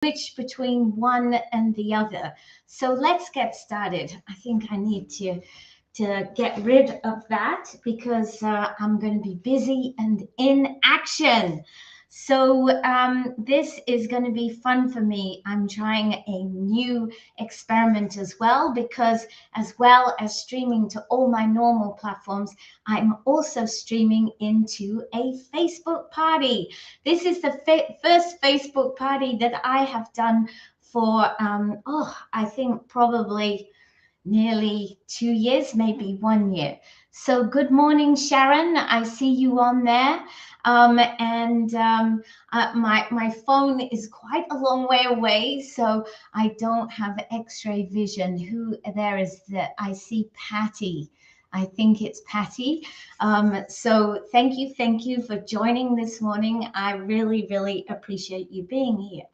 switch between one and the other. So let's get started. I think I need to get rid of that because I'm going to be busy and in action. So this is going to be fun for me. I'm trying a new experiment as well as streaming to all my normal platforms, I'm also streaming into a Facebook party. This is the first Facebook party that I have done for, I think probably nearly 2 years, maybe 1 year. So good morning, Sharon. I see you on there. My phone is quite a long way away, so I don't have X-ray vision. Who there is that I see Patty. I think it's Patty. So thank you for joining this morning. I really, really appreciate you being here.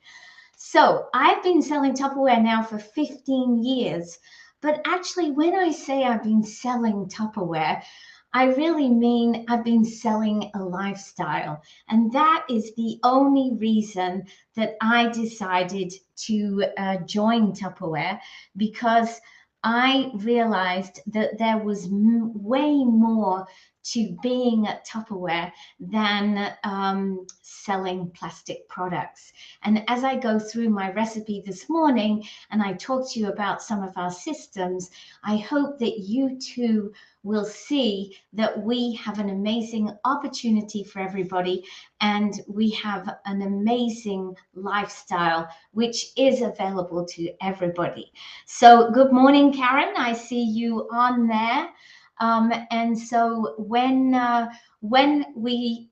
So I've been selling Tupperware now for 15 years. But actually, when I say I've been selling Tupperware, I really mean I've been selling a lifestyle. And that is the only reason that I decided to join Tupperware, because I realized that there was way more to being at Tupperware than selling plastic products. And as I go through my recipe this morning and I talk to you about some of our systems, I hope that you too will see that we have an amazing opportunity for everybody, and we have an amazing lifestyle which is available to everybody. So good morning, Karen. I see you on there. And so when we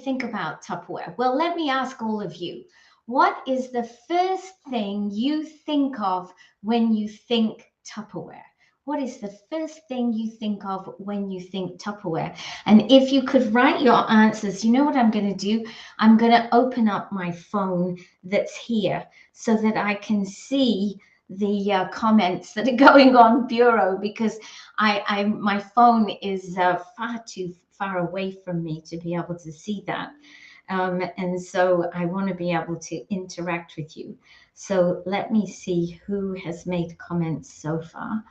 think about Tupperware, well, let me ask all of you, what is the first thing you think of when you think Tupperware? What is the first thing you think of when you think Tupperware? And if you could write your answers, you know what I'm going to do? I'm going to open up my phone that's here so that I can see the comments that are going on Bureau, because my phone is far too far away from me to be able to see that. And so I want to be able to interact with you. So let me see who has made comments so far.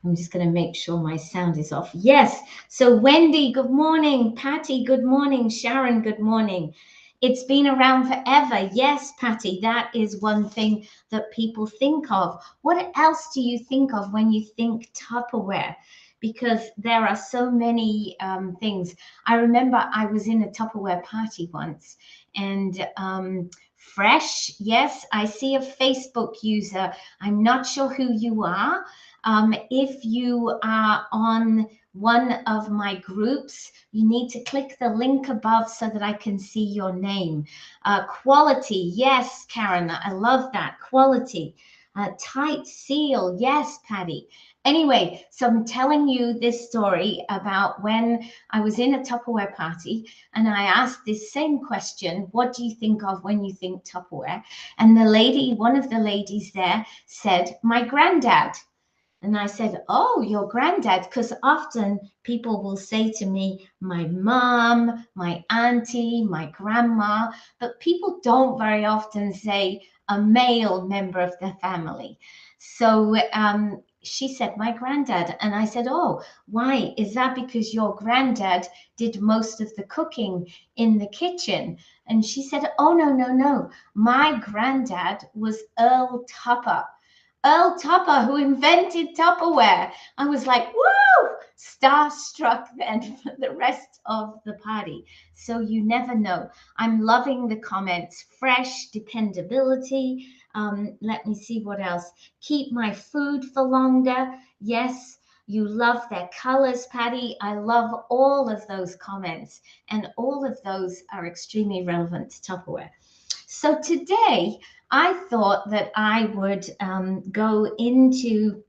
I'm just going to make sure my sound is off. Yes. So Wendy, good morning. Patty, good morning. Sharon, good morning. It's been around forever. Yes, Patty, that is one thing that people think of. What else do you think of when you think Tupperware? Because there are so many things. I remember I was in a Tupperware party once, and fresh, yes, I see a Facebook user. I'm not sure who you are. If you are on one of my groups, you need to click the link above so that I can see your name. Quality, yes, Karen, I love that. Quality. Tight seal, yes, Patty. Anyway, so I'm telling you this story about when I was in a Tupperware party and I asked this same question, what do you think of when you think Tupperware? And the lady, one of the ladies there said, my granddad. And I said, oh, your granddad, because often people will say to me, my mom, my auntie, my grandma, but people don't very often say a male member of the family. So she said, my granddad. And I said, oh, why? Is that because your granddad did most of the cooking in the kitchen? And she said, oh, no, no, no. My granddad was Earl Tupper. Earl Tupper, who invented Tupperware. I was like, woo, starstruck then for the rest of the party. So you never know. I'm loving the comments. Fresh, dependability. Let me see what else. Keep my food for longer. Yes, you love their colors, Patty. I love all of those comments. And all of those are extremely relevant to Tupperware. So today, I thought that I would go into,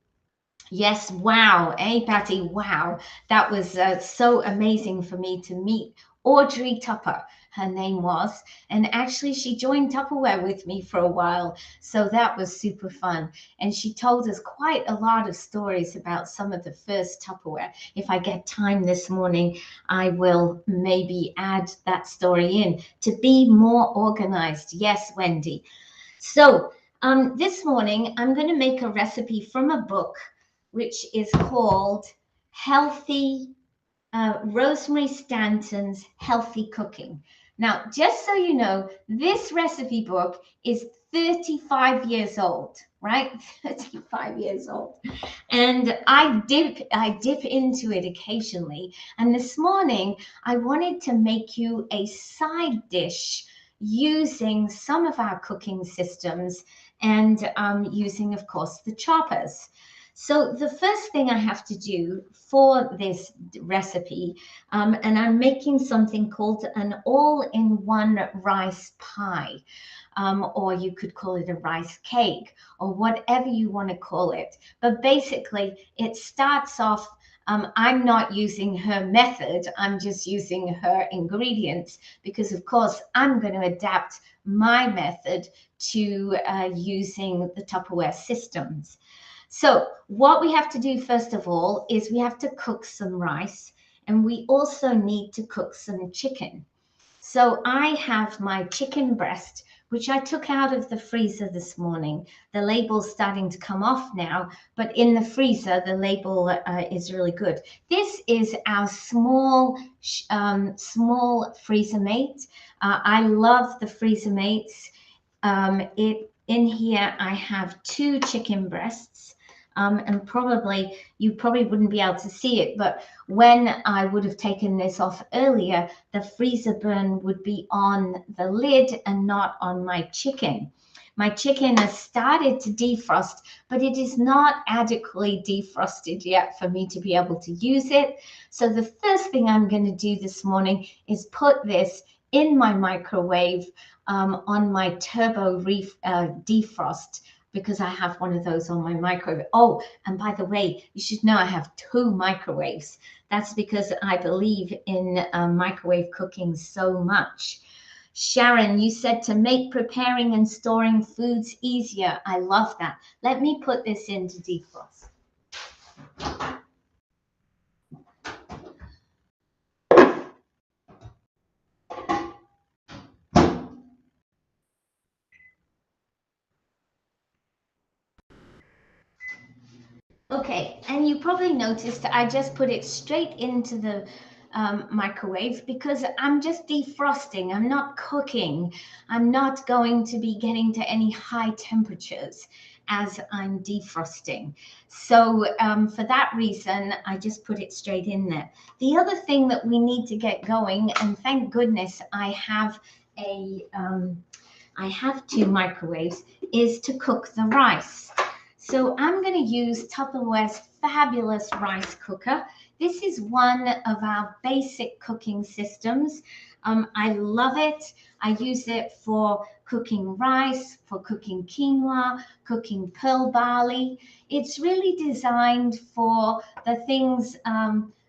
yes, wow, hey, Patty, wow. That was so amazing for me to meet Audrey Tupper, her name was. And actually, she joined Tupperware with me for a while. So that was super fun. And she told us quite a lot of stories about some of the first Tupperware. If I get time this morning, I will maybe add that story in to be more organized. Yes, Wendy. So this morning, I'm going to make a recipe from a book which is called Healthy Rosemary Stanton's Healthy Cooking. Now, just so you know, this recipe book is 35 years old, right? 35 years old. And I dip into it occasionally. And this morning, I wanted to make you a side dish using some of our cooking systems and using, of course, the choppers. So the first thing I have to do for this recipe, and I'm making something called an all-in-one rice pie, or you could call it a rice cake, or whatever you want to call it. But basically, it starts off. I'm not using her method. I'm just using her ingredients because, of course, I'm going to adapt my method to using the Tupperware systems. So what we have to do first of all is we have to cook some rice, and we also need to cook some chicken. So I have my chicken breast, which I took out of the freezer this morning. The label's starting to come off now, but in the freezer, the label is really good. This is our small freezer mate. I love the freezer mates. In here, I have 2 chicken breasts. And you probably wouldn't be able to see it, but when I would have taken this off earlier, the freezer burn would be on the lid and not on my chicken. My chicken has started to defrost, but it is not adequately defrosted yet for me to be able to use it. So the first thing I'm going to do this morning is put this in my microwave on my turbo defrost, because I have one of those on my microwave. Oh, and by the way, you should know I have 2 microwaves. That's because I believe in microwave cooking so much. Sharon, you said to make preparing and storing foods easier. I love that. Let me put this into defrost. Okay, and you probably noticed I just put it straight into the microwave because I'm just defrosting. I'm not cooking. I'm not going to be getting to any high temperatures as I'm defrosting. So for that reason, I just put it straight in there. The other thing that we need to get going, and thank goodness I have I have 2 microwaves, is to cook the rice. So I'm going to use Tupperware's fabulous rice cooker. This is one of our basic cooking systems. I love it. I use it for cooking rice, for cooking quinoa, cooking pearl barley. It's really designed for the things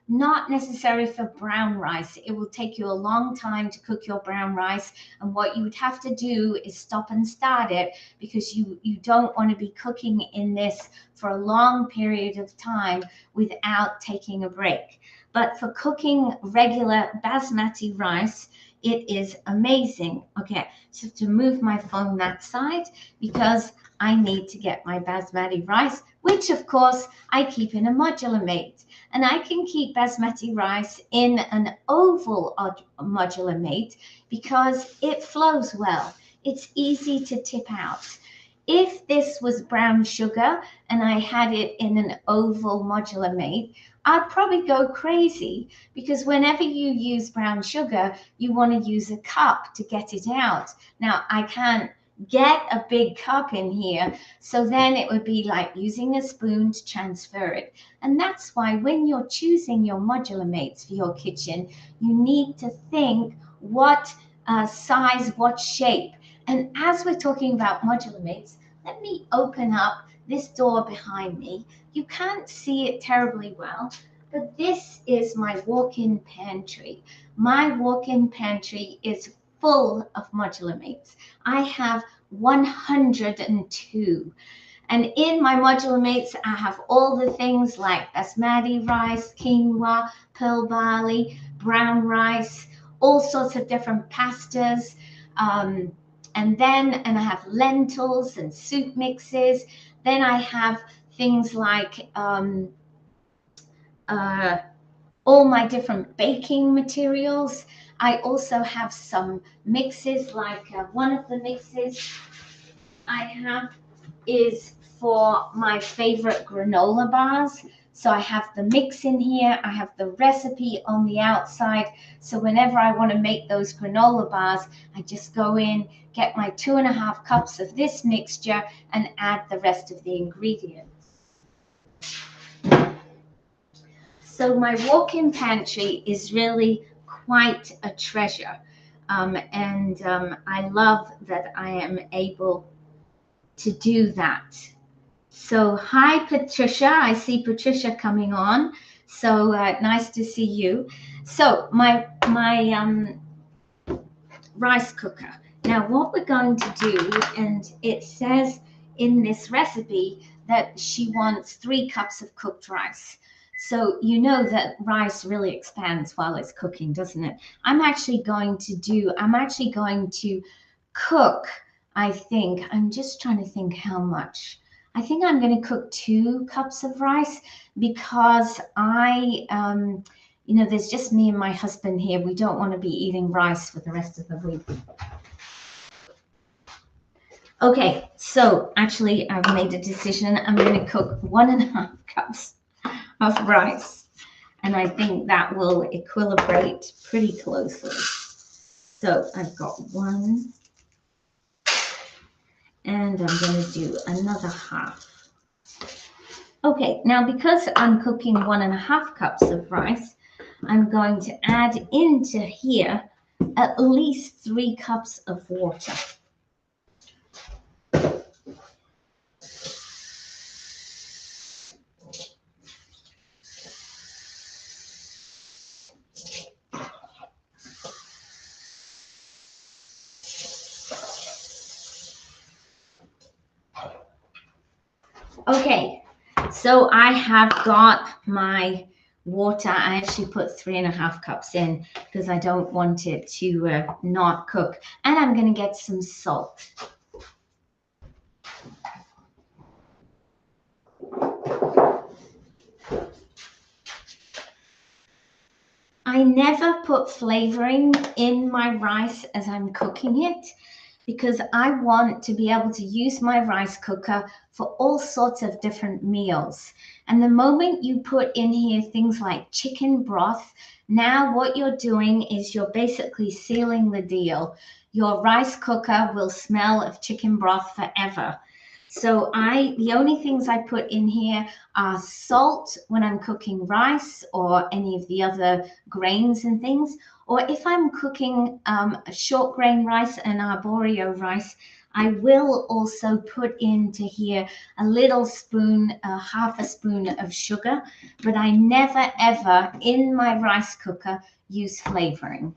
not necessary for brown rice. It will take you a long time to cook your brown rice, and what you would have to do is stop and start it, because you don't want to be cooking in this for a long period of time without taking a break. But for cooking regular basmati rice, it is amazing. Okay, so to move my phone that side, because I need to get my basmati rice, which of course I keep in a modular mate. And I can keep basmati rice in an oval modular mate because it flows well. It's easy to tip out. If this was brown sugar and I had it in an oval modular mate, I'd probably go crazy, because whenever you use brown sugar, you want to use a cup to get it out. Now, I can't get a big cup in here, so then it would be like using a spoon to transfer it. And that's why when you're choosing your modular mates for your kitchen, you need to think what size, what shape. And as we're talking about modular mates, let me open up this door behind me. You can't see it terribly well, but this is my walk-in pantry. My walk-in pantry is full of modular mates. I have 102. And in my modular mates, I have all the things like basmati rice, quinoa, pearl barley, brown rice, all sorts of different pastas, and I have lentils and soup mixes. Then I have things like all my different baking materials. I also have some mixes, like one of the mixes I have is for my favorite granola bars. So I have the mix in here, I have the recipe on the outside. So whenever I want to make those granola bars, I just go in, get my 2.5 cups of this mixture and add the rest of the ingredients. So my walk-in pantry is really quite a treasure. I love that I am able to do that. So hi, Patricia. I see Patricia coming on. So nice to see you. So my rice cooker. Now what we're going to do, and it says in this recipe that she wants 3 cups of cooked rice. So you know that rice really expands while it's cooking, doesn't it? I'm actually going to cook, I think, I'm just trying to think how much. I think I'm going to cook 2 cups of rice because there's just me and my husband here. We don't want to be eating rice for the rest of the week. Okay, so actually I've made a decision. I'm going to cook 1.5 cups of rice. And I think that will equilibrate pretty closely. So I've got 1. And I'm going to do another half. Okay, now because I'm cooking 1.5 cups of rice, I'm going to add into here at least 3 cups of water. Okay, so I have got my water. I actually put 3.5 cups in because I don't want it to not cook. And I'm going to get some salt. I never put flavoring in my rice as I'm cooking it, because I want to be able to use my rice cooker for all sorts of different meals. And the moment you put in here things like chicken broth, now what you're doing is you're basically sealing the deal. Your rice cooker will smell of chicken broth forever. So the only things I put in here are salt when I'm cooking rice or any of the other grains and things. Or if I'm cooking a short grain rice and arborio rice, I will also put into here a little spoon, half a spoon of sugar, but I never ever in my rice cooker use flavoring.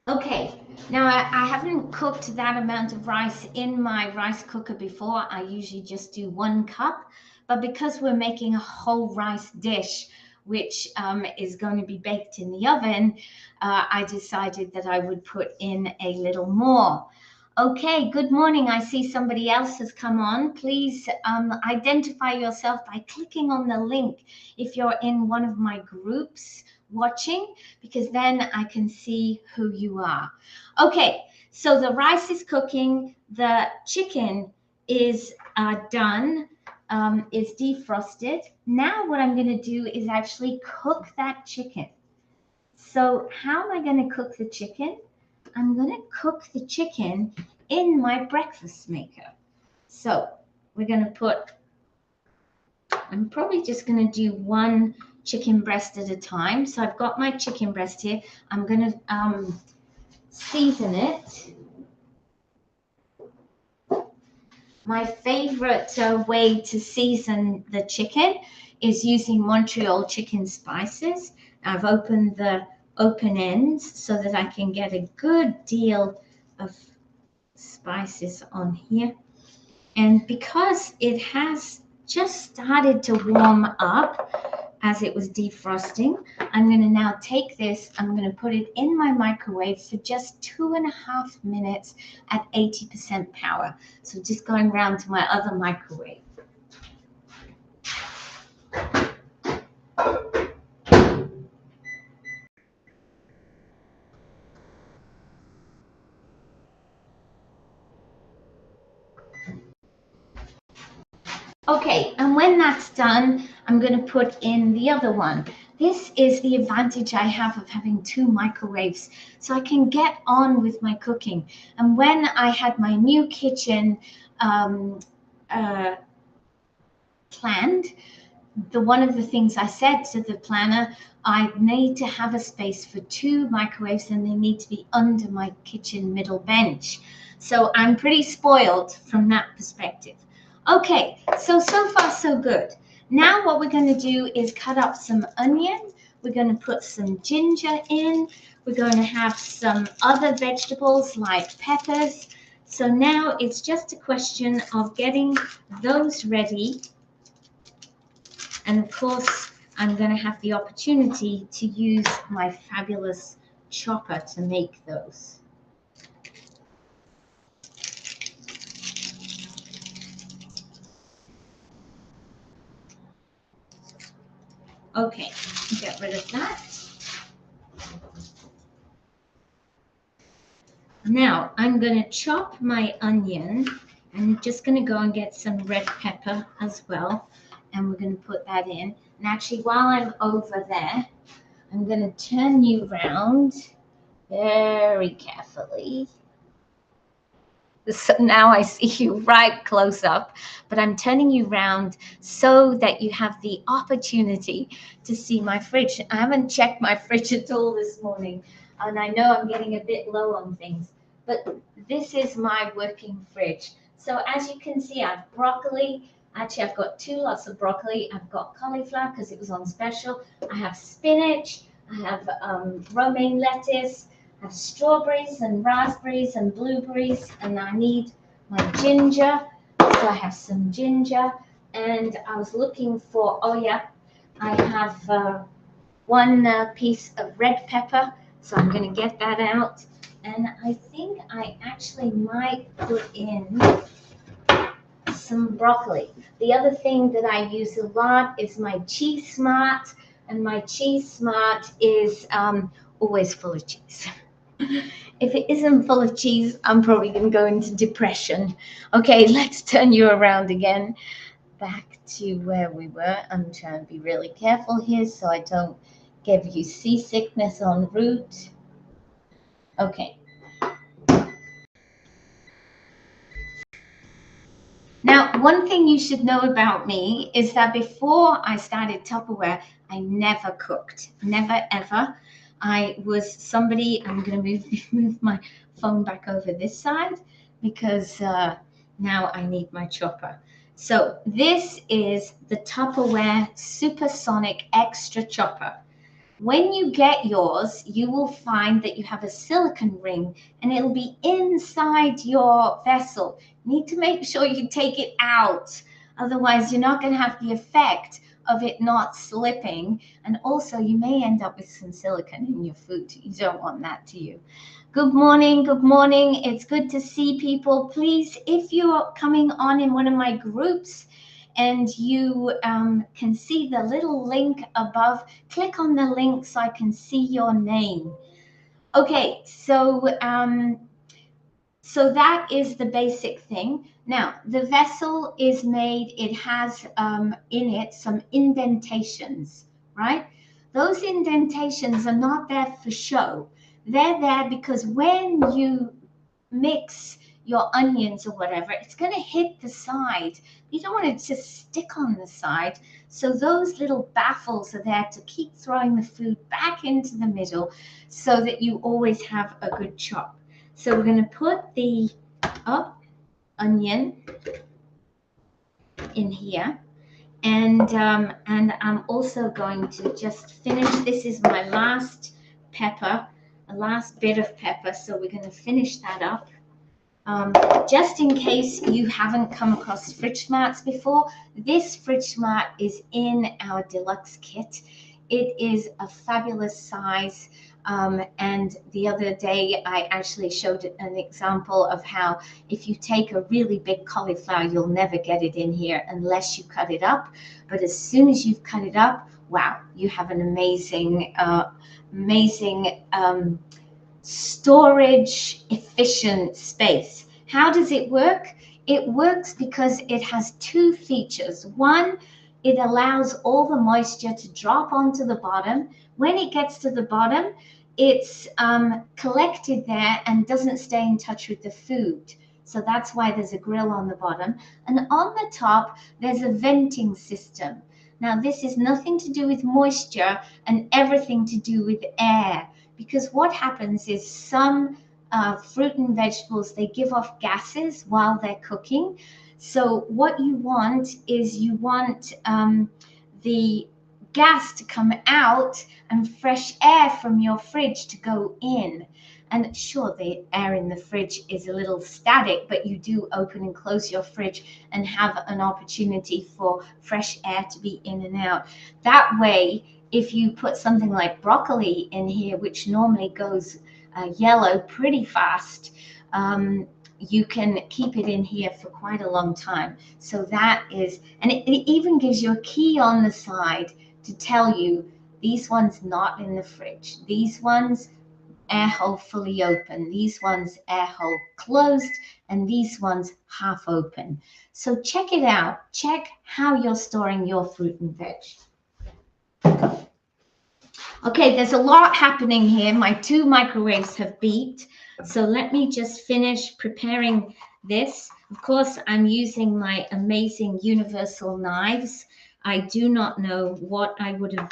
Okay, now I haven't cooked that amount of rice in my rice cooker before. I usually just do 1 cup, but because we're making a whole rice dish, which is going to be baked in the oven, I decided that I would put in a little more. Okay, good morning. I see somebody else has come on. Please identify yourself by clicking on the link if you're in one of my groups watching, because then I can see who you are. Okay, so the rice is cooking, the chicken is done, it's defrosted. Now what I'm going to do is actually cook that chicken. So how am I going to cook the chicken? I'm going to cook the chicken in my breakfast maker. So we're going to put, I'm probably just going to do 1 chicken breast at a time. So I've got my chicken breast here. I'm going to season it. My favorite way to season the chicken is using Montreal chicken spices. I've opened the open ends so that I can get a good deal of spices on here. And because it has just started to warm up as it was defrosting, I'm going to now take this, I'm going to put it in my microwave for just 2.5 minutes at 80% power. So just going around to my other microwave. Okay, and when that's done, I'm going to put in the other one. This is the advantage I have of having two microwaves, so I can get on with my cooking. And when I had my new kitchen planned, one of the things I said to the planner, I need to have a space for two microwaves and they need to be under my kitchen middle bench. So I'm pretty spoiled from that perspective. Okay, so far so good. Now what we're going to do is cut up some onion. We're going to put some ginger in. We're going to have some other vegetables like peppers. So now it's just a question of getting those ready. And of course, I'm going to have the opportunity to use my fabulous chopper to make those. Okay, get rid of that. Now I'm going to chop my onion. I'm just going to go and get some red pepper as well. And we're going to put that in. And actually, while I'm over there, I'm going to turn you around very carefully. So now I see you right close up, but I'm turning you around so that you have the opportunity to see my fridge. I haven't checked my fridge at all this morning, and I know I'm getting a bit low on things, but this is my working fridge. So as you can see, I have broccoli. Actually, I've got two lots of broccoli. I've got cauliflower because it was on special. I have spinach. I have romaine lettuce. I have strawberries and raspberries and blueberries, and I need my ginger. So I have some ginger, and I was looking for, oh yeah, I have one piece of red pepper, so I'm going to get that out. And I think I actually might put in some broccoli. The other thing that I use a lot is my Cheese Smart, and my Cheese Smart is always full of cheese. If it isn't full of cheese, I'm probably going to go into depression. Okay, let's turn you around again. Back to where we were. I'm trying to be really careful here so I don't give you seasickness en route. Okay. Now, one thing you should know about me is that before I started Tupperware, I never cooked. Never, ever. I was somebody, I'm going to move my phone back over this side because now I need my chopper. So this is the Tupperware Supersonic Extra Chopper. When you get yours, you will find that you have a silicone ring and it'll be inside your vessel. You need to make sure you take it out. Otherwise, you're not going to have the effect of it not slipping. And also, you may end up with some silicone in your food. You don't want that, do you? Good morning. Good morning. It's good to see people. Please, if you're coming on in one of my groups, and you can see the little link above. Click on the link so I can see your name. Okay, so that is the basic thing. Now, the vessel is made, it has in it some indentations, right? Those indentations are not there for show. They're there because when you mix your onions or whatever, it's going to hit the side. You don't want it to stick on the side. So those little baffles are there to keep throwing the food back into the middle so that you always have a good chop. So we're going to put the onion in here. And I'm also going to just finish. This is my last pepper, a last bit of pepper. So we're going to finish that up. Just in case you haven't come across fridge marts before, this fridge mart is in our deluxe kit. It is a fabulous size. And the other day, I actually showed an example of how if you take a really big cauliflower, you'll never get it in here unless you cut it up. But as soon as you've cut it up, wow, you have an amazing, storage efficient space. How does it work? It works because it has two features. One, it allows all the moisture to drop onto the bottom. When it gets to the bottom, it's collected there and doesn't stay in touch with the food. So that's why there's a grill on the bottom. And on the top, there's a venting system. Now, this is nothing to do with moisture and everything to do with air. Because what happens is some fruit and vegetables, they give off gases while they're cooking. So what you want is you want the gas to come out and fresh air from your fridge to go in. And sure, the air in the fridge is a little static, but you do open and close your fridge and have an opportunity for fresh air to be in and out. That way, if you put something like broccoli in here, which normally goes yellow pretty fast, you can keep it in here for quite a long time. So that is, and it even gives you a key on the side to tell you these ones not in the fridge. These ones, air hole fully open. These ones, air hole closed. And these ones, half open. So check it out. Check how you're storing your fruit and veg. Okay, there's a lot happening here. My two microwaves have beeped. So let me just finish preparing this. Of course, I'm using my amazing universal knives. I do not know what I would have,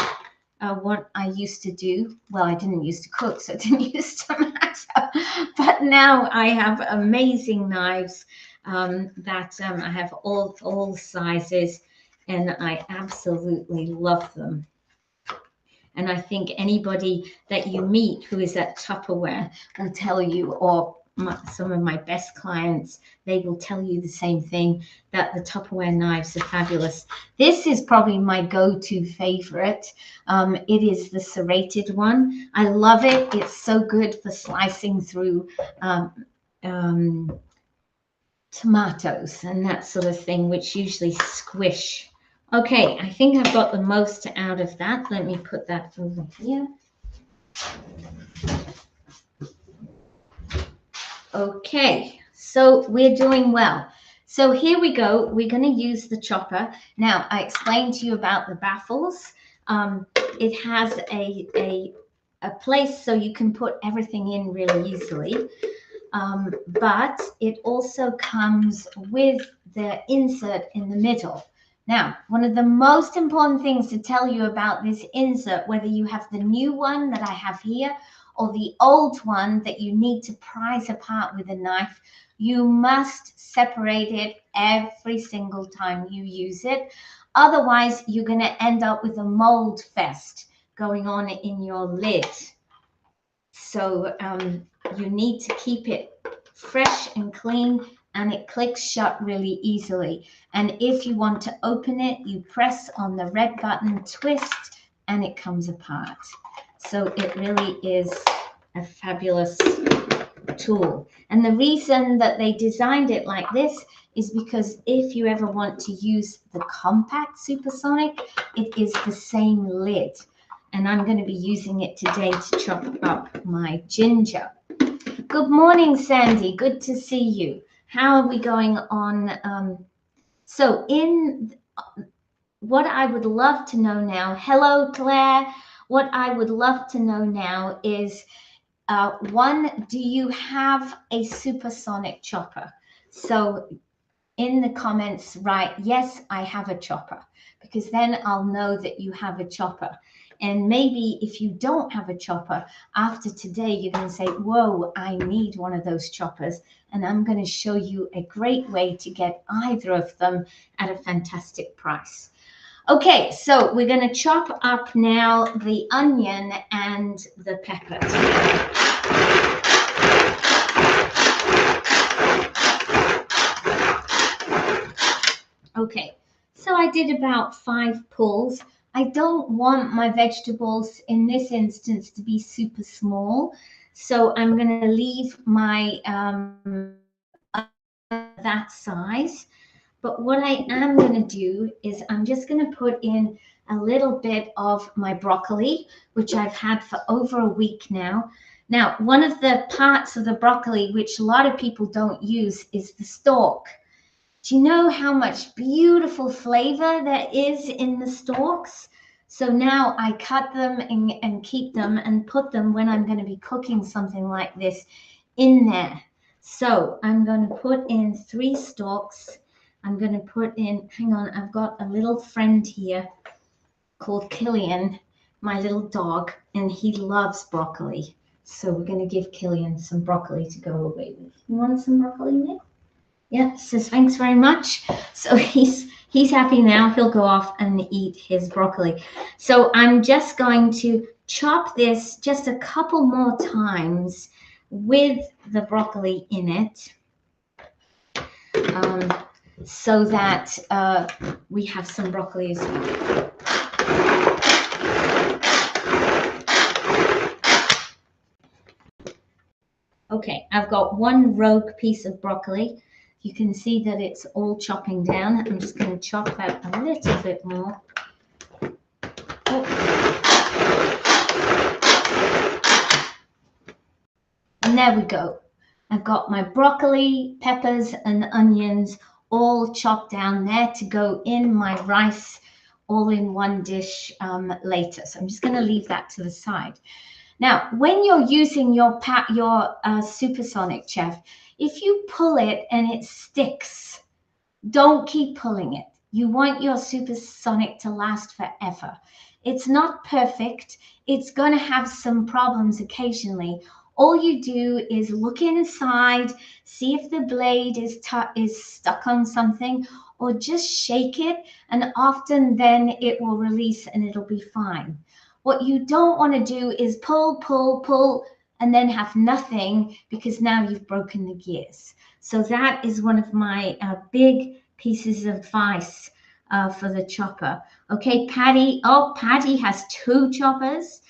what I used to do. Well, I didn't used to cook, so it didn't used to matter. But now I have amazing knives that I have all sizes, and I absolutely love them. And I think anybody that you meet who is at Tupperware will tell you, or some of my best clients, they will tell you the same thing, that the Tupperware knives are fabulous. This is probably my go-to favorite. It is the serrated one. I love it. It's so good for slicing through tomatoes and that sort of thing, which usually squish. Okay, I think I've got the most out of that. Let me put that over here. Okay, so we're doing well. So here we go. We're going to use the chopper. Now, I explained to you about the baffles. It has a place so you can put everything in really easily. But it also comes with the insert in the middle. Now, one of the most important things to tell you about this insert, whether you have the new one that I have here or the old one that you need to prise apart with a knife, you must separate it every single time you use it. Otherwise, you're going to end up with a mold fest going on in your lid. So you need to keep it fresh and clean, and it clicks shut really easily. And if you want to open it, you press on the red button, twist, and it comes apart. So it really is a fabulous tool. And the reason that they designed it like this is because if you ever want to use the compact supersonic, it is the same lid. And I'm going to be using it today to chop up my ginger. Good morning, Sandy. Good to see you. How are we going on? So in what I would love to know now, hello, Claire. What I would love to know now is, one, do you have a supersonic chopper? So in the comments, write, yes, I have a chopper, because then I'll know that you have a chopper. And maybe if you don't have a chopper, after today, you're going to say, whoa, I need one of those choppers. And I'm going to show you a great way to get either of them at a fantastic price. Okay, so we're going to chop up now the onion and the peppers. Okay, so I did about 5 pulls. I don't want my vegetables in this instance to be super small, so I'm going to leave my that size. But what I am going to do is I'm just going to put in a little bit of my broccoli, which I've had for over a week now. Now, one of the parts of the broccoli which a lot of people don't use is the stalk. Do you know how much beautiful flavor there is in the stalks? So now I cut them and keep them and put them when I'm going to be cooking something like this in there. So I'm going to put in 3 stalks. I'm going to put in, hang on, I've got a little friend here called Killian, my little dog, and he loves broccoli. So we're going to give Killian some broccoli to go away with. You want some broccoli, Nick? Yeah, says thanks very much. So he's happy now. He'll go off and eat his broccoli. So I'm just going to chop this just a couple more times with the broccoli in it, so that we have some broccoli as well. Okay, I've got 1 rogue piece of broccoli. You can see that it's all chopping down. I'm just going to chop that a little bit more. Oh. And there we go. I've got my broccoli, peppers, and onions all chopped down there to go in my rice all in one dish later. So I'm just going to leave that to the side. Now, when you're using your supersonic, chef, if you pull it and it sticks, don't keep pulling it. You want your supersonic to last forever. It's not perfect. It's going to have some problems occasionally. All you do is look inside, see if the blade is stuck on something, or just shake it, and often then it will release and it'll be fine. What you don't want to do is pull, pull, pull, and then have nothing, because now you've broken the gears. So that is one of my big pieces of advice for the chopper. Okay, Patty. Oh, Patty has 2 choppers.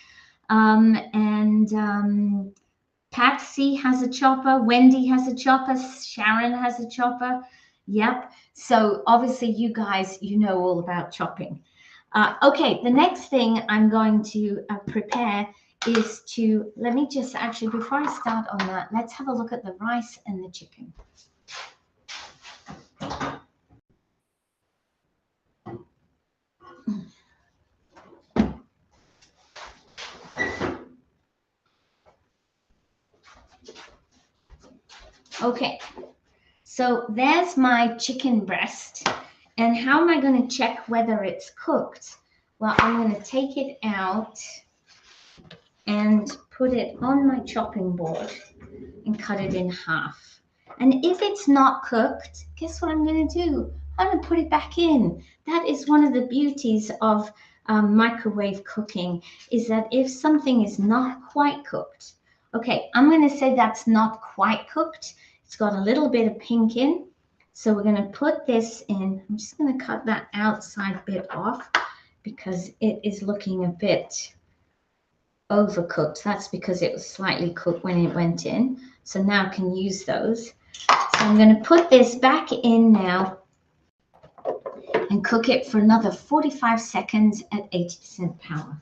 Patsy has a chopper. Wendy has a chopper. Sharon has a chopper. Yep. So obviously you guys, you know all about chopping. Okay, the next thing I'm going to prepare is to, let me just actually, before I start on that, let's have a look at the rice and the chicken. Okay, so there's my chicken breast. And how am I going to check whether it's cooked? Well, I'm going to take it out and put it on my chopping board and cut it in half. And if it's not cooked, guess what I'm going to do? I'm going to put it back in. That is one of the beauties of microwave cooking, is that if something is not quite cooked, okay, I'm going to say that's not quite cooked. It's got a little bit of pink in. So we're going to put this in. I'm just going to cut that outside bit off because it is looking a bit overcooked. That's because it was slightly cooked when it went in. So now I can use those. So I'm going to put this back in now and cook it for another 45 seconds at 80% power.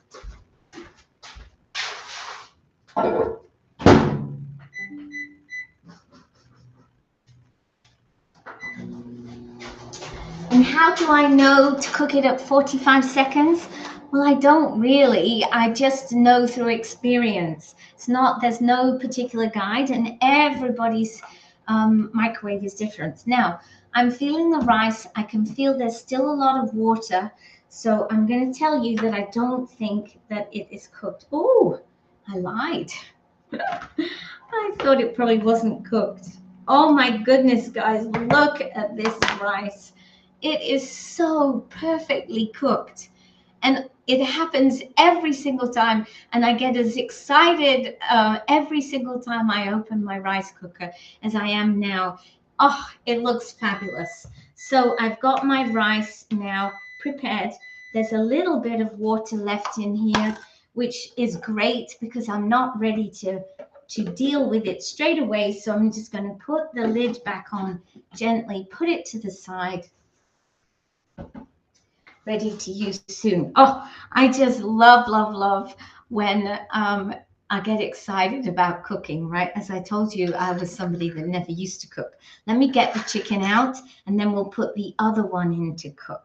And how do I know to cook it at 45 seconds? Well, I don't really. I just know through experience. There's no particular guide, and everybody's microwave is different. Now, I'm feeling the rice. I can feel there's still a lot of water. So I'm going to tell you that I don't think that it is cooked. Oh, I lied. I thought it probably wasn't cooked. Oh my goodness, guys, look at this rice. It is so perfectly cooked. And it happens every single time. And I get as excited every single time I open my rice cooker as I am now. Oh, it looks fabulous. So I've got my rice now prepared. There's a little bit of water left in here, which is great because I'm not ready to deal with it straight away. So I'm just going to put the lid back on gently, put it to the side, ready to use soon. Oh, I just love, love, love when I get excited about cooking, right? As I told you, I was somebody that never used to cook. Let me get the chicken out and then we'll put the other one in to cook.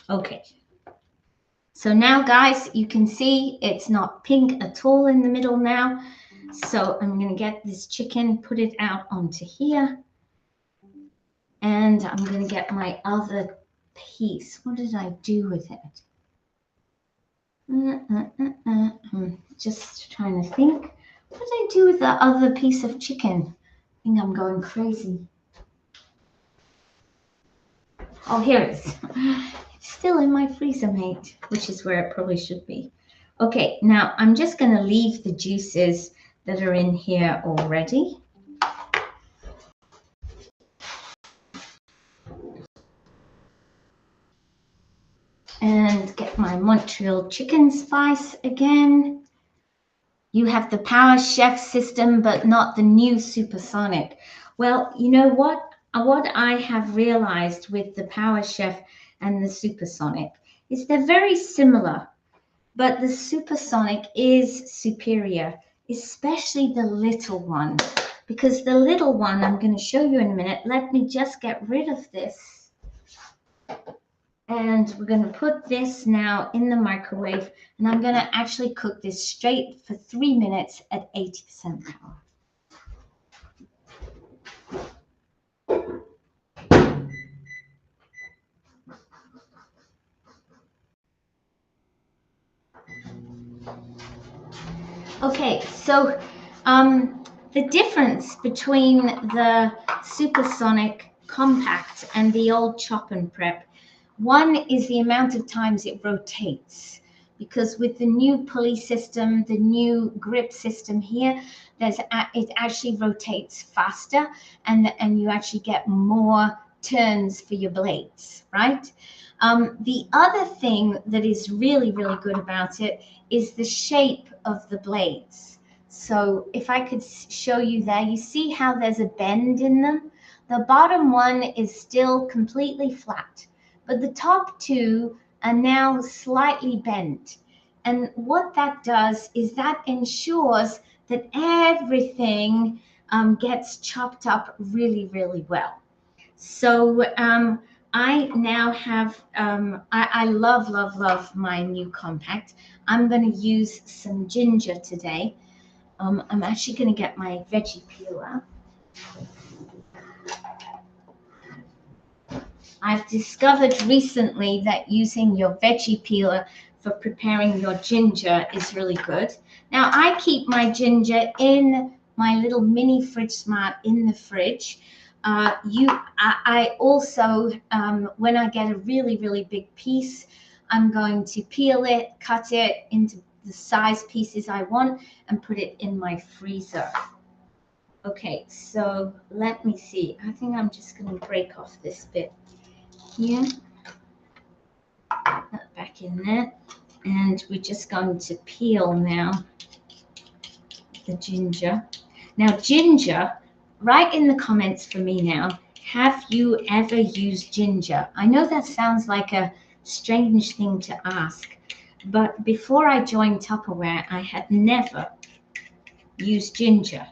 Okay. So now, guys, you can see it's not pink at all in the middle now. So I'm going to get this chicken, put it out onto here. And I'm going to get my other piece. What did I do with it? Just trying to think. What did I do with the other piece of chicken? I think I'm going crazy. Oh, here it is. It's still in my freezer, mate, which is where it probably should be. Okay, now I'm just going to leave the juices that are in here already. And get my Montreal chicken spice again. You have the Power Chef system, but not the new supersonic. Well, you know what? What I have realized with the Power Chef and the supersonic is they're very similar, but the supersonic is superior, especially the little one, because the little one, I'm going to show you in a minute. Let me just get rid of this. And we're going to put this now in the microwave, and I'm going to actually cook this straight for 3 minutes at 80% power. Okay, so the difference between the supersonic compact and the old chop and prep, one is the amount of times it rotates, because with the new pulley system, the new grip system here, it actually rotates faster, and you actually get more turns for your blades, right? The other thing that is really, really good about it is the shape of the blades. So if I could show you there, you see how there's a bend in them? The bottom one is still completely flat, but the top two are now slightly bent. And what that does is that ensures that everything gets chopped up really, really well. So I now have, I love, love, love my new compact. I'm going to use some ginger today. I'm actually going to get my veggie peeler. I've discovered recently that using your veggie peeler for preparing your ginger is really good. Now, I keep my ginger in my little mini fridge smart in the fridge. I also, when I get a really, really big piece, I'm going to peel it, cut it into the size pieces I want, and put it in my freezer. Okay, so let me see. I think I'm just going to break off this bit here. That back in there. And we're just going to peel now the ginger. Now, ginger, write in the comments for me now, have you ever used ginger? I know that sounds like a strange thing to ask, but before I joined Tupperware, I had never used ginger.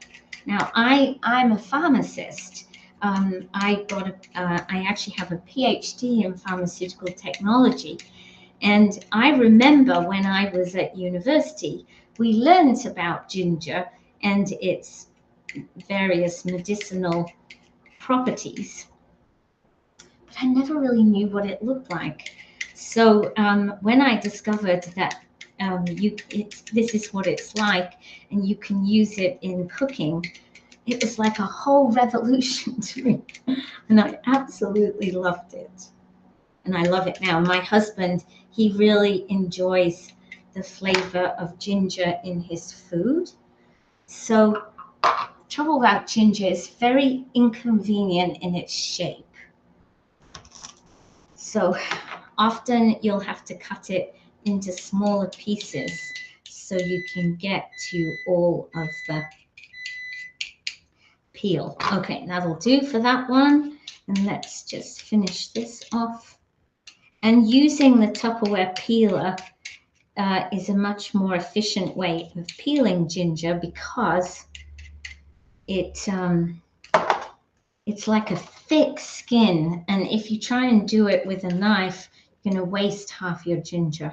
Now, I'm a pharmacist. I actually have a PhD in pharmaceutical technology. And I remember when I was at university, we learned about ginger and its various medicinal properties, but I never really knew what it looked like. So when I discovered that This is what it's like, and you can use it in cooking. It was like a whole revolution to me, and I absolutely loved it. And I love it now. My husband, he really enjoys the flavor of ginger in his food. So, trouble about ginger is very inconvenient in its shape. So, often you'll have to cut it into smaller pieces so you can get to all of the peel. Okay, that'll do for that one. And let's just finish this off. And using the Tupperware peeler is a much more efficient way of peeling ginger because it's like a thick skin, and if you try and do it with a knife, you're going to waste half your ginger.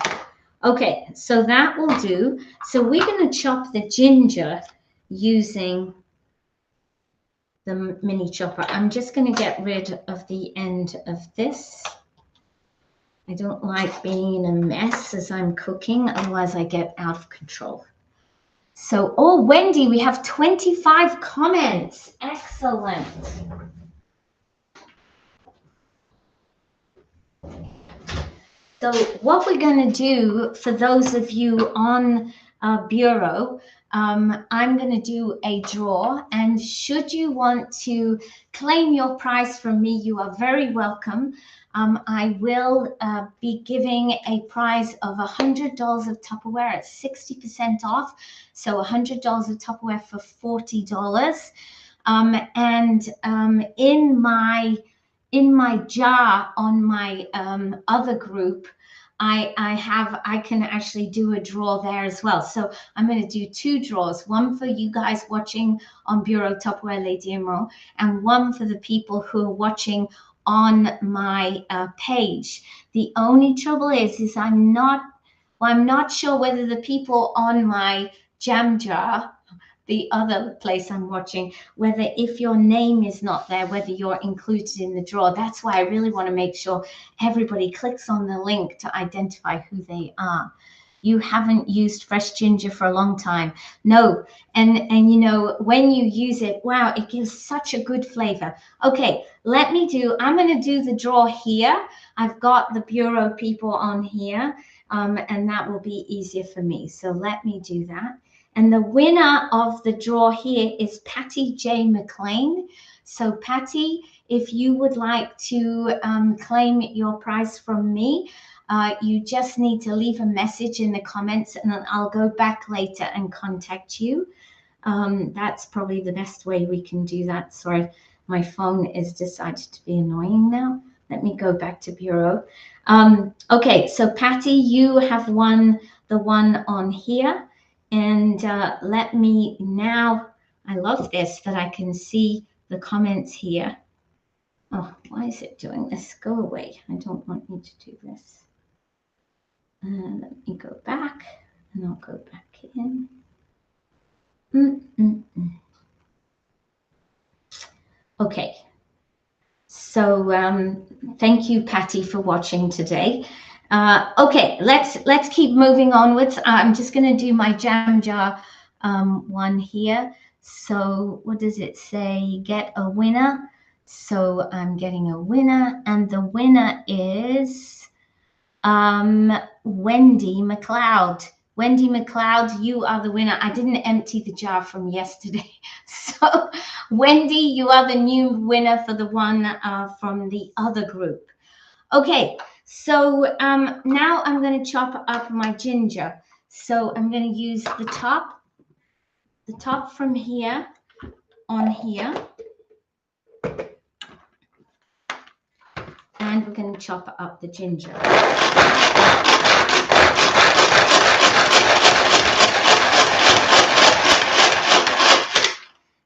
Okay, so that will do. So we're going to chop the ginger using the mini chopper. I'm just going to get rid of the end of this. I don't like being in a mess as I'm cooking, otherwise I get out of control. So, oh, Wendy, we have 25 comments. Excellent. So what we're going to do for those of you on Bureau, I'm going to do a draw, and should you want to claim your prize from me, you are very welcome. I will be giving a prize of $100 of Tupperware at 60% off, so $100 of Tupperware for $40. In my jar on my other group, I can actually do a draw there as well. So I'm going to do two draws, one for you guys watching on Bureau Tupperware Lady Mo, and one for the people who are watching on my page. The only trouble is I'm not sure whether the people on my jam jar, the other place I'm watching, whether if your name is not there, whether you're included in the draw. That's why I really want to make sure everybody clicks on the link to identify who they are. You haven't used fresh ginger for a long time. No, and you know, when you use it, wow, it gives such a good flavor. Okay, I'm going to do the draw here. I've got the Bureau people on here, and that will be easier for me. So let me do that. And the winner of the draw here is Patty J. McLean. So Patty, if you would like to claim your prize from me, you just need to leave a message in the comments, and then I'll go back later and contact you. That's probably the best way we can do that. Sorry, my phone is decided to be annoying now. Let me go back to Bureau. Okay, so Patty, you have won the one on here. And let me now, I love this, that I can see the comments here. Oh, why is it doing this? Go away. I don't want you to do this. Let me go back, and I'll go back in. Okay. So thank you, Patty, for watching today. Okay, let's keep moving onwards. I'm just going to do my jam jar one here. So what does it say? Get a winner. So I'm getting a winner, and the winner is Wendy McLeod. Wendy McLeod, you are the winner. I didn't empty the jar from yesterday. So Wendy, you are the new winner for the one from the other group. Okay, so now I'm going to chop up my ginger. So I'm going to use the top from here on here. And we're going to chop up the ginger.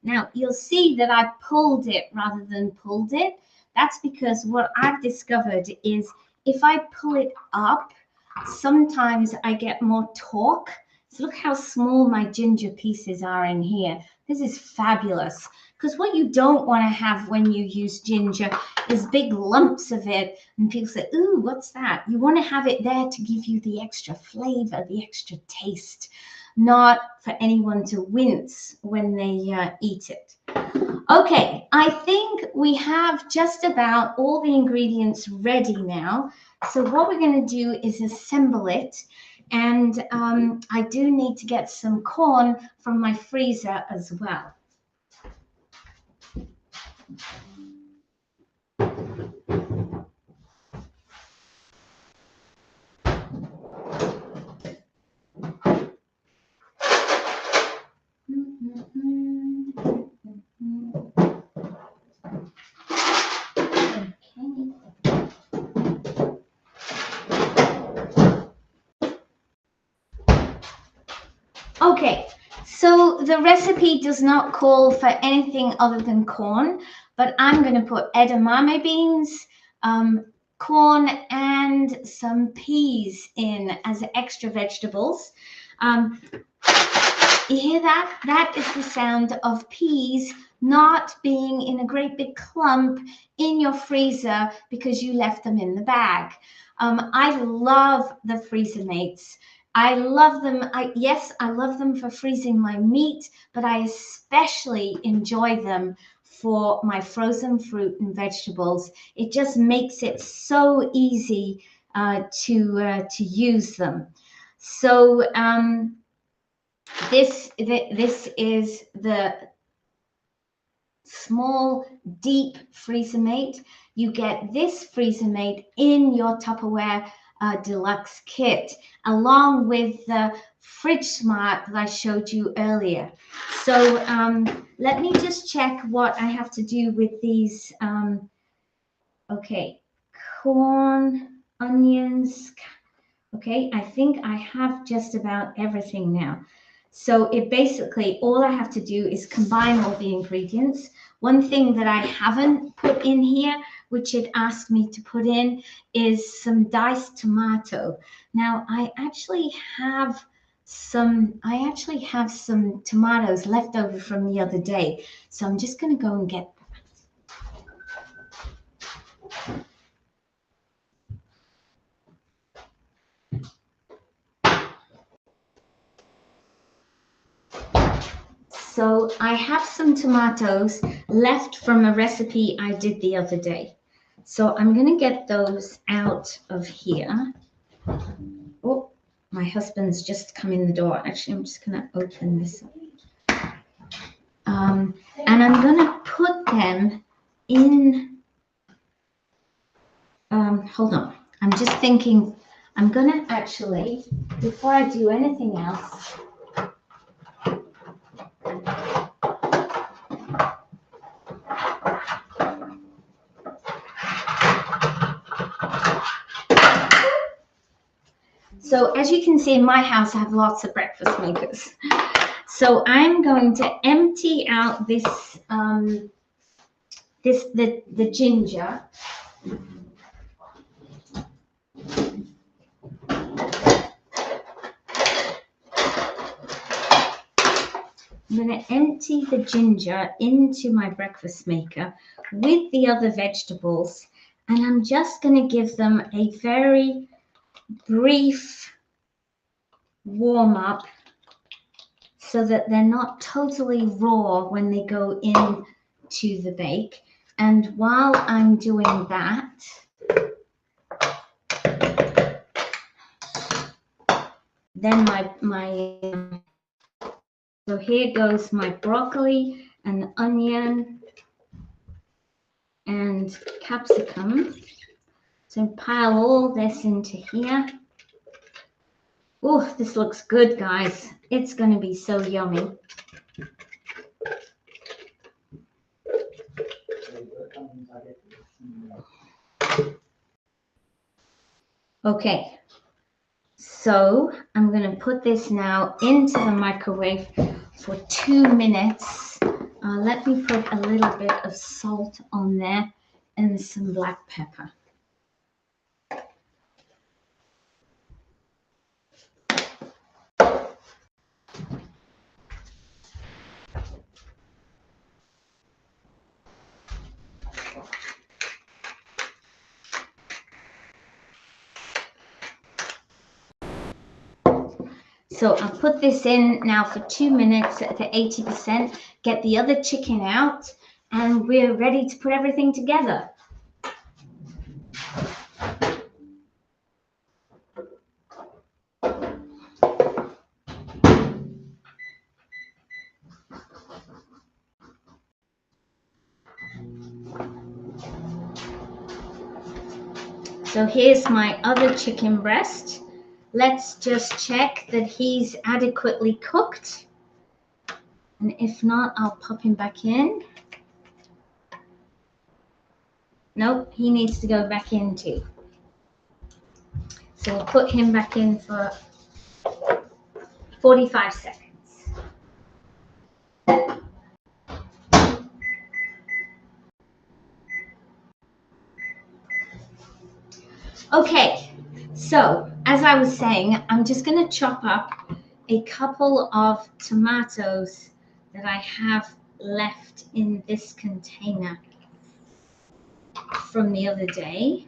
Now, you'll see that I pulled it rather than pulled it. That's because what I've discovered is if I pull it up, sometimes I get more torque. So look how small my ginger pieces are in here. This is fabulous. because what you don't want to have when you use ginger is big lumps of it and people say, ooh, what's that? You want to have it there to give you the extra flavor, the extra taste, not for anyone to wince when they eat it. Okay, I think we have just about all the ingredients ready now. So what we're going to do is assemble it. And I do need to get some corn from my freezer as well. Okay, so the recipe does not call for anything other than corn, but I'm going to put edamame beans, corn, and some peas in as extra vegetables. You hear that? That is the sound of peas not being in a great big clump in your freezer because you left them in the bag. I love the freezer mates. I love them. Yes, I love them for freezing my meat, but I especially enjoy them for my frozen fruit and vegetables. It just makes it so easy to use them. So this is the small deep freezer mate. You get this freezer mate in your Tupperware deluxe kit along with the fridge smart that I showed you earlier. So let me just check what I have to do with these. Okay, corn, onions. Okay, I think I have just about everything now. So it basically, all I have to do is combine all the ingredients. One thing that I haven't put in here, which it asked me to put in, is some diced tomato. Now, I actually have some tomatoes left over from the other day. So I'm just going to go and get So I have some tomatoes left from a recipe I did the other day. So I'm going to get those out of here. Oh, my husband's just come in the door. Actually, I'm just going to open this up. And I'm going to put them in. Hold on. I'm just thinking, I'm going to actually, before I do anything else, so as you can see in my house, I have lots of breakfast makers. So I'm going to empty out this, the ginger. I'm going to empty the ginger into my breakfast maker with the other vegetables, and I'm just going to give them a very brief warm up so that they're not totally raw when they go into the bake. And while I'm doing that, then so here goes my broccoli and onion and capsicum. So pile all this into here. Oh, this looks good, guys. It's going to be so yummy. Okay, so I'm going to put this now into the microwave for 2 minutes. Let me put a little bit of salt on there and some black pepper. So I'll put this in now for 2 minutes at the 80%, get the other chicken out, and we're ready to put everything together. So here's my other chicken breast. Let's just check that he's adequately cooked. And if not, I'll pop him back in. Nope, he needs to go back in too. So we'll put him back in for 45 seconds. Okay, so as I was saying, I'm just going to chop up a couple of tomatoes that I have left in this container from the other day.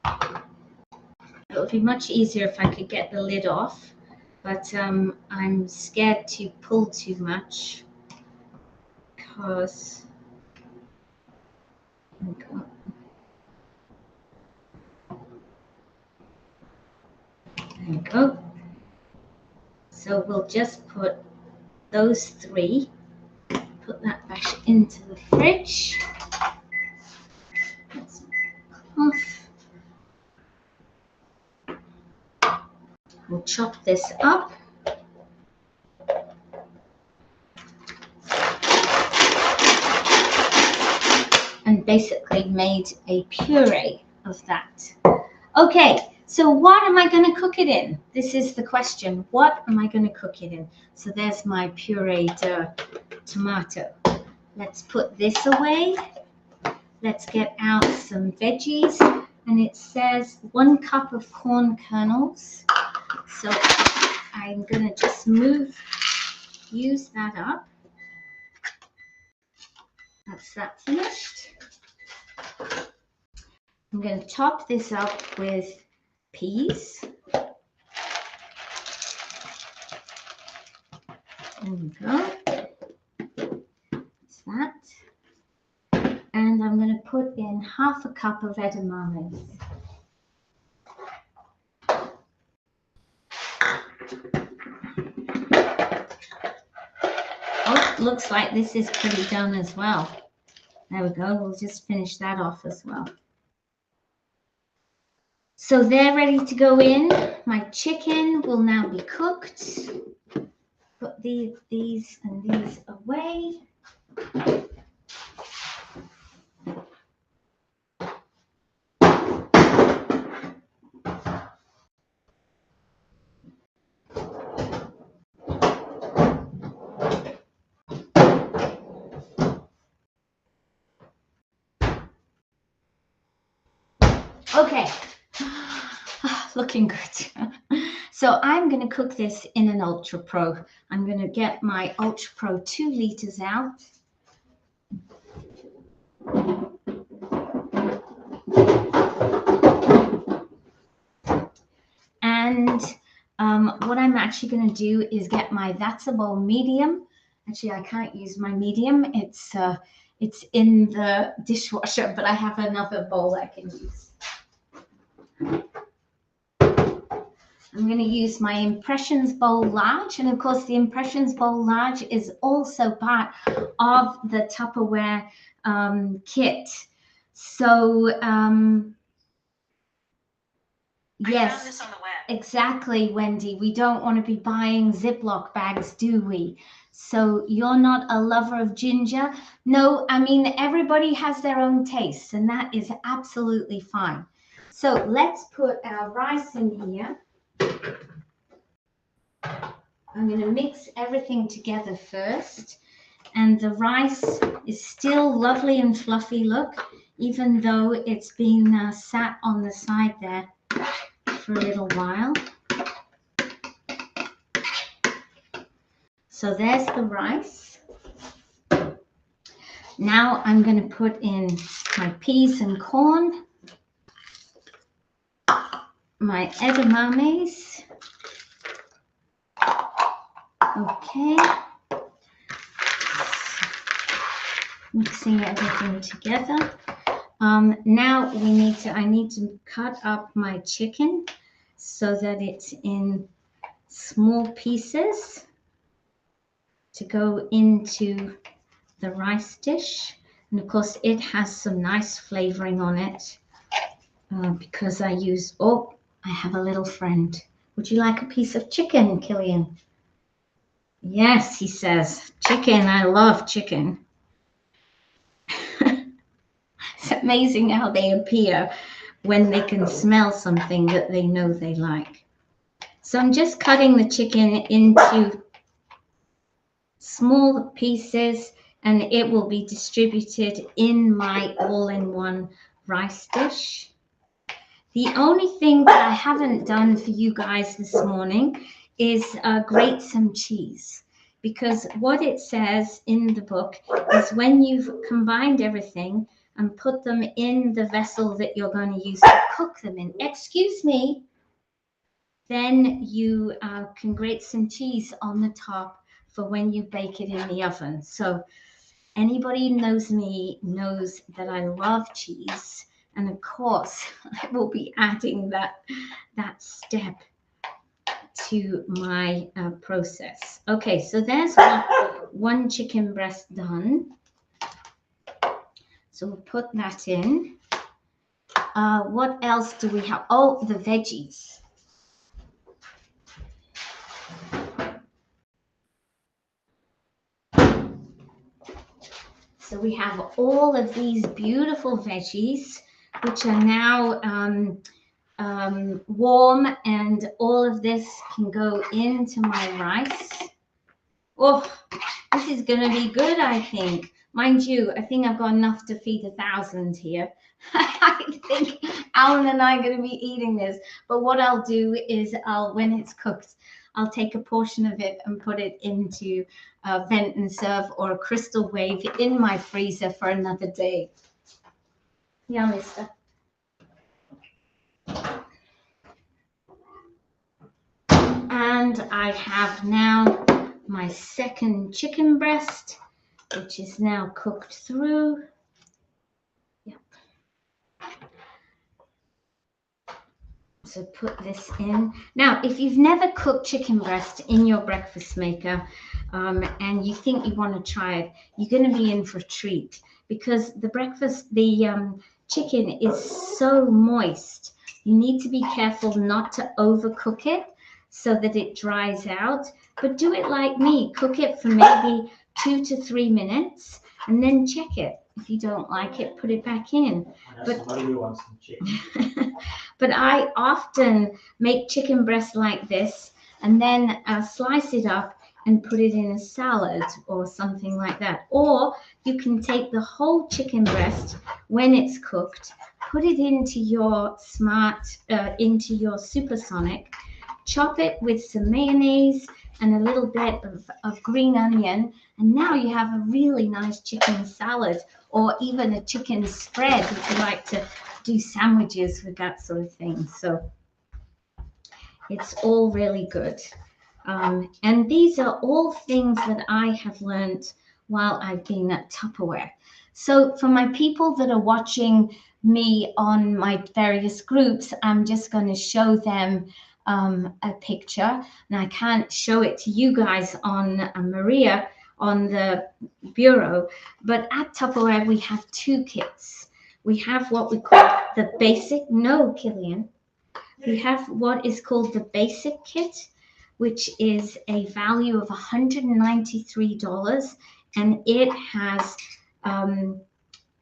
It would be much easier if I could get the lid off, but I'm scared to pull too much because there you go. So we'll just put those 3, put that back into the fridge. That's off. We'll chop this up. And basically made a puree of that. Okay, so what am I going to cook it in? This is the question. What am I going to cook it in? So there's my pureed tomato. Let's put this away. Let's get out some veggies. And it says 1 cup of corn kernels. So I'm going to just use that up. That's that finished. I'm going to top this up with peas. There we go. That's that. And I'm going to put in 1/2 cup of edamames. Oh, looks like this is pretty done as well. There we go. We'll just finish that off as well. So they're ready to go in. My chicken will now be cooked. Put these and these away. Okay, looking good. So I'm going to cook this in an Ultra Pro. I'm going to get my Ultra Pro 2 liters out. And what I'm actually going to do is get my That's a Bowl medium. Actually, I can't use my medium. It's in the dishwasher, but I have another bowl I can use. I'm going to use my Impressions Bowl Large. And of course, the Impressions Bowl Large is also part of the Tupperware kit. So, yes, found this on the web. Exactly, Wendy. We don't want to be buying Ziploc bags, do we? So you're not a lover of ginger? No, I mean, everybody has their own tastes, and that is absolutely fine. So let's put our rice in here. I'm going to mix everything together first. And the rice is still lovely and fluffy, look, even though it's been sat on the side there for a little while. So there's the rice. Now I'm going to put in my peas and corn. my edamames. Okay. Mixing everything together. Now I need to cut up my chicken so that it's in small pieces to go into the rice dish. And of course, it has some nice flavoring on it because I have a little friend. Would you like a piece of chicken, Killian? Yes, he says. Chicken, I love chicken. It's amazing how they appear when they can smell something that they know they like. So I'm just cutting the chicken into small pieces and it will be distributed in my all-in-one rice dish. The only thing that I haven't done for you guys this morning is grate some cheese, because what it says in the book is when you've combined everything and put them in the vessel that you're going to use to cook them in, excuse me, then you can grate some cheese on the top for when you bake it in the oven. So anybody who knows me knows that I love cheese. And of course, I will be adding that step to my process. Okay, so there's one chicken breast done. So we'll put that in. What else do we have? Oh, the veggies. So we have all of these beautiful veggies, which are now warm, and all of this can go into my rice. Oh, this is going to be good, I think. Mind you, I think I've got enough to feed 1,000 here. I think Alan and I are going to be eating this. But what I'll do is when it's cooked, I'll take a portion of it and put it into vent and serve or a crystal wave in my freezer for another day. Yeah, mister. And I have now my second chicken breast, which is now cooked through. Yep. So put this in. Now, if you've never cooked chicken breast in your breakfast maker and you think you want to try it, you're going to be in for a treat, because the chicken is so moist. You need to be careful not to overcook it so that it dries out. But do it like me. Cook it for maybe 2 to 3 minutes and then check it. If you don't like it, put it back in. But but I often make chicken breast like this and then slice it up and put it in a salad or something like that. Or you can take the whole chicken breast when it's cooked, put it into your into your supersonic, chop it with some mayonnaise and a little bit of green onion, and now you have a really nice chicken salad, or even a chicken spread if you like to do sandwiches with that sort of thing. So it's all really good. And these are all things that I have learned while I've been at Tupperware. So for my people that are watching me on my various groups, I'm just going to show them a picture. And I can't show it to you guys on Maria on the bureau, but at Tupperware we have 2 kits. We have what we call the basic, no, Killian. We have what is called the basic kit, which is a value of $193, and it has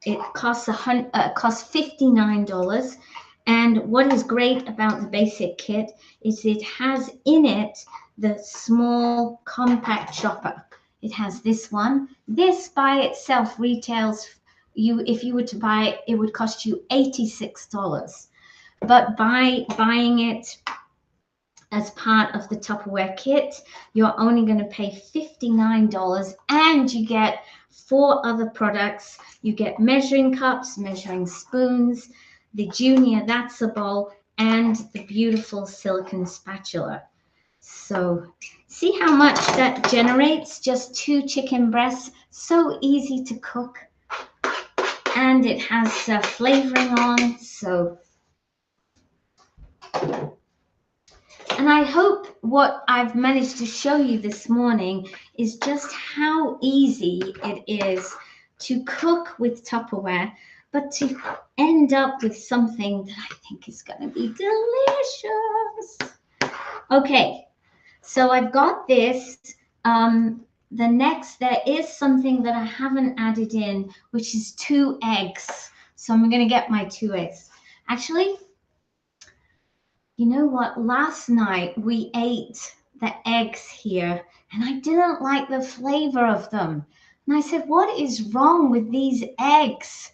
it costs $59. And what is great about the basic kit is it has in it the small compact chopper. It has this one. This by itself retails you, if you were to buy it, it would cost you $86. But by buying it as part of the Tupperware kit, you're only going to pay $59, and you get 4 other products. You get measuring cups, measuring spoons, the junior, that's a bowl, and the beautiful silicone spatula. So see how much that generates? Just 2 chicken breasts. So easy to cook. And it has flavoring on. So, and I hope what I've managed to show you this morning is just how easy it is to cook with Tupperware, but to end up with something that I think is going to be delicious. Okay, so I've got this. There is something that I haven't added in, which is 2 eggs. So I'm going to get my 2 eggs. Actually, you know what? Last night we ate the eggs here and I didn't like the flavor of them. And I said, what is wrong with these eggs?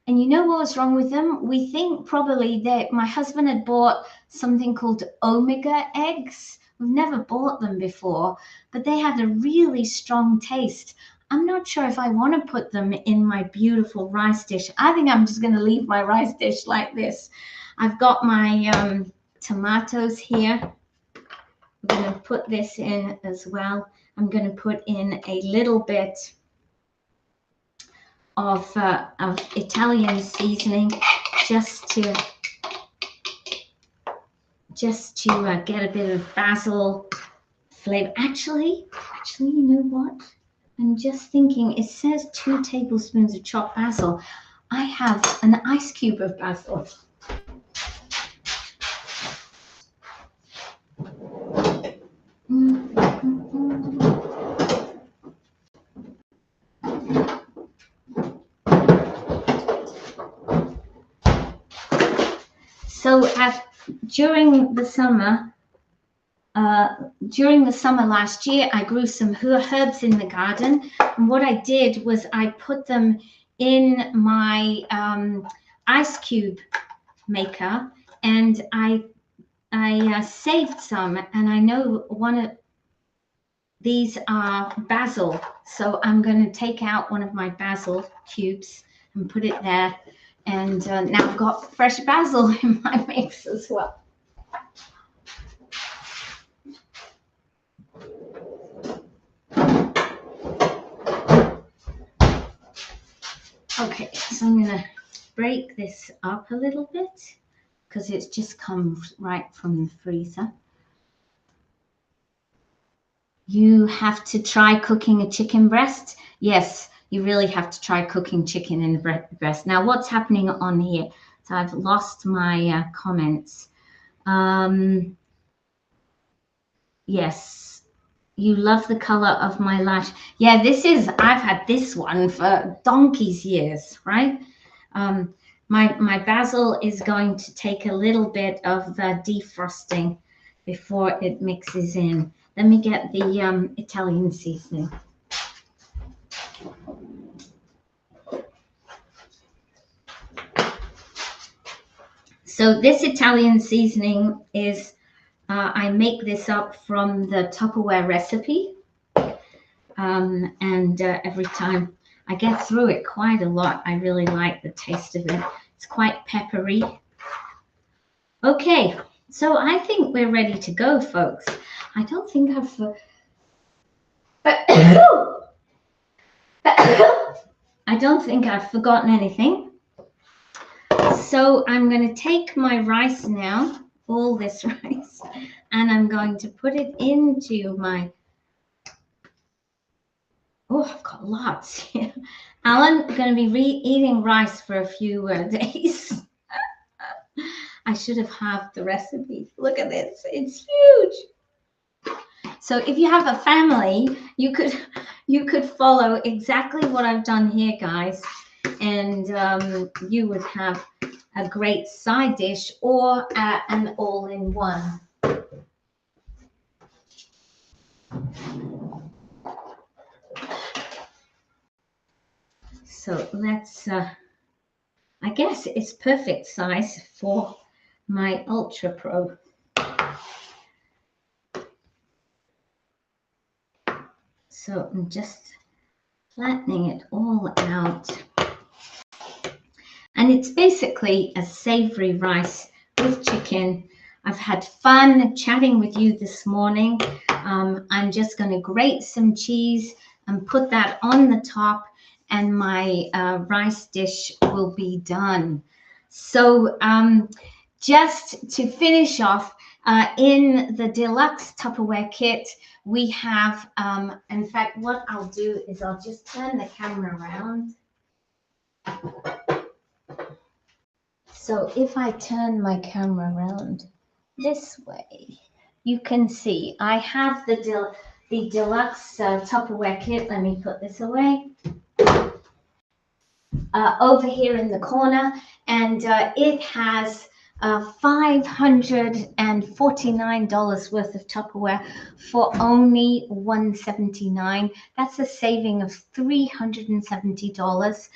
And you know what was wrong with them? We think probably that my husband had bought something called omega eggs. We've never bought them before, but they had a really strong taste. I'm not sure if I want to put them in my beautiful rice dish. I think I'm just going to leave my rice dish like this. I've got my tomatoes here. I'm going to put this in as well. I'm going to put in a little bit of Italian seasoning just to get a bit of basil flavor. Actually, you know what? I'm just thinking, it says 2 tablespoons of chopped basil. I have an ice cube of basil. So during the summer last year, I grew some herbs in the garden. And what I did was I put them in my ice cube maker, and I saved some. And I know one of these are basil. So I'm going to take out one of my basil cubes and put it there. And now I've got fresh basil in my mix as well. Okay, so I'm going to break this up a little bit because it's just come right from the freezer. You have to try cooking a chicken breast. Yes, you really have to try cooking chicken in the breast. Now, what's happening on here? So I've lost my comments. Yes, you love the color of my lash. Yeah, I've had this one for donkey's years, right? My basil is going to take a little bit of defrosting before it mixes in. Let me get the Italian seasoning. So this Italian seasoning is, I make this up from the Tupperware recipe. And every time I get through it quite a lot, I really like the taste of it. It's quite peppery. Okay, so I think we're ready to go, folks. I don't think I don't think I've forgotten anything. So I'm going to take my rice now, all this rice, and I'm going to put it into my, oh, I've got lots here. Alan, I'm going to be eating rice for a few days. I should have halved the recipe. Look at this, it's huge. So if you have a family, you could follow exactly what I've done here, guys, and you would have a great side dish or an all-in-one. So let's, I guess it's perfect size for my Ultra Pro. So I'm just flattening it all out. And it's basically a savory rice with chicken. I've had fun chatting with you this morning. I'm just going to grate some cheese and put that on the top, and my rice dish will be done. So just to finish off, in the deluxe Tupperware kit, we have, in fact, what I'll do is I'll just turn the camera around. So if I turn my camera around this way, you can see I have the deluxe Tupperware kit. Let me put this away. Over here in the corner, and it has $549 worth of Tupperware for only $179. That's a saving of $370.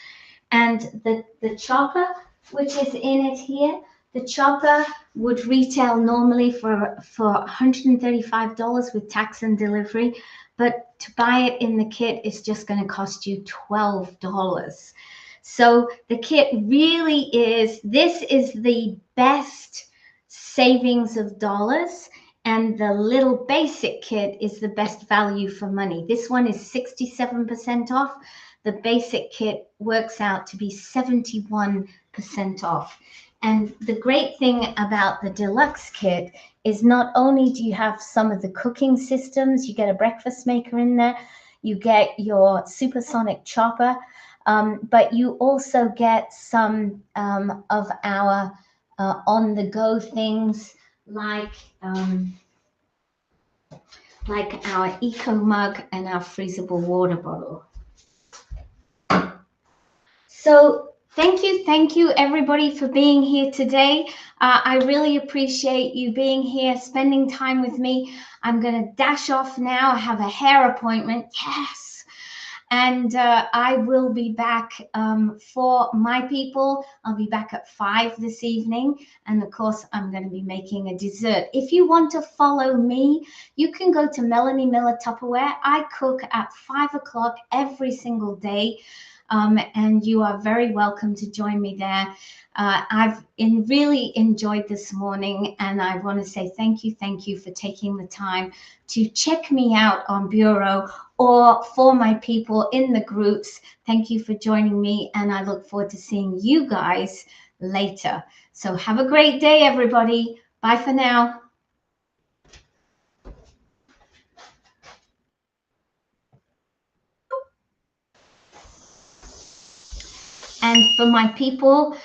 And the chopper, which is in it here, the chopper would retail normally for $135 with tax and delivery, but to buy it in the kit is just going to cost you $12. So the kit really is, this is the best savings of dollars, and the little basic kit is the best value for money. This one is 67% off. The basic kit works out to be 71% off. And the great thing about the deluxe kit is not only do you have some of the cooking systems, you get a breakfast maker in there, you get your supersonic chopper, but you also get some of our on-the-go things like our eco mug and our freezable water bottle. So thank you everybody for being here today. I really appreciate you being here, spending time with me. I'm going to dash off now. I have a hair appointment. Yes. And I will be back for my people. I'll be back at 5 this evening. And of course, I'm going to be making a dessert. If you want to follow me, you can go to Melanie Miller Tupperware. I cook at 5 o'clock every single day. And you are very welcome to join me there. I've really enjoyed this morning, and I want to say thank you for taking the time to check me out on Bureau, or for my people in the groups. Thank you for joining me, and I look forward to seeing you guys later. So have a great day, everybody. Bye for now. And for my people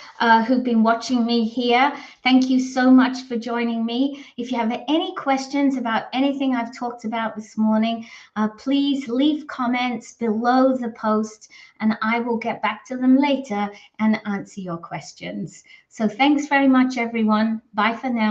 who've been watching me here, thank you so much for joining me. If you have any questions about anything I've talked about this morning, please leave comments below the post, and I will get back to them later and answer your questions. So thanks very much, everyone. Bye for now.